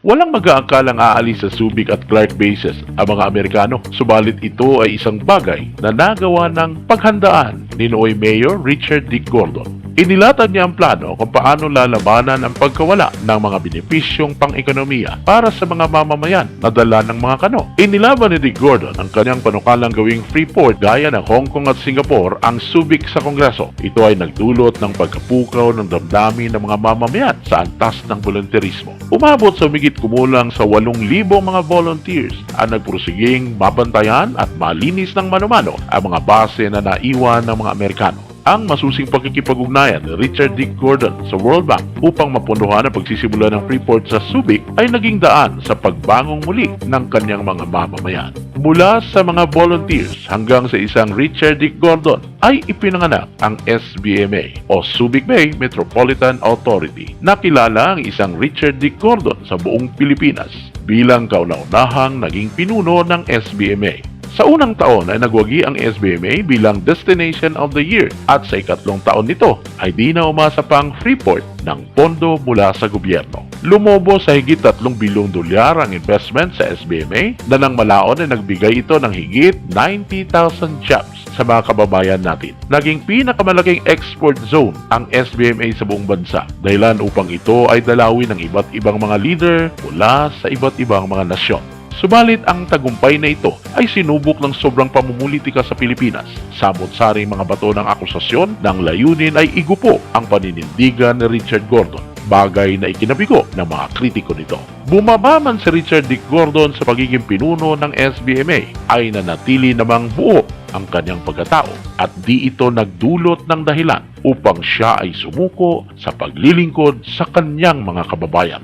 Walang mag-aakalang aalis sa Subic at Clark bases ang mga Amerikano, subalit ito ay isang bagay na nagawa ng paghandaan ni nooy Mayor Richard D. Gordon. Inilatag niya ang plano kung paano lalabanan ang pagkawala ng mga benepisyong pang-ekonomiya para sa mga mamamayan na dala ng mga kano. Inilaban ni Dick Gordon ang kanyang panukalang gawing free port gaya ng Hong Kong at Singapore ang Subic sa Kongreso. Ito ay nagdulot ng pagkapukaw ng damdamin ng mga mamamayan sa antas ng volunteerismo. Umabot sa humigit kumulang sa 8,000 mga volunteers ang nagpursiging mabantayan at malinis ng mano-mano ang mga base na naiwan ng mga Amerikano. Ang masusing pagkikipag-ugnayan ni Richard D. Gordon sa World Bank upang mapunduhan ang pagsisimula ng Freeport sa Subic ay naging daan sa pagbangong muli ng kanyang mga mamamayan. Mula sa mga volunteers hanggang sa isang Richard D. Gordon ay ipinanganak ang SBMA o Subic Bay Metropolitan Authority. Nakilala ang isang Richard D. Gordon sa buong Pilipinas bilang kauna-unahang naging pinuno ng SBMA. Sa unang taon ay nagwagi ang SBMA bilang Destination of the Year at sa ikatlong taon nito ay di na umasa pang Freeport ng pondo mula sa gobyerno. Lumobo sa higit 3 bilyong dolyar ang investment sa SBMA na nang malaon ay nagbigay ito ng higit 90,000 jobs sa mga kababayan natin. Naging pinakamalaking export zone ang SBMA sa buong bansa dahilan upang ito ay dalawin ng iba't ibang mga leader mula sa iba't ibang mga nasyon. Subalit ang tagumpay na ito ay sinubok ng sobrang pamumulitika sa Pilipinas. Samot-saring mga bato ng akusasyon ng layunin ay igupo ang paninindigan ni Richard Gordon, bagay na ikinabigo ng mga kritiko nito. Bumaba man si Richard D. Gordon sa pagiging pinuno ng SBMA ay nanatili namang buo ang kanyang pagkatao at di ito nagdulot ng dahilan upang siya ay sumuko sa paglilingkod sa kanyang mga kababayan.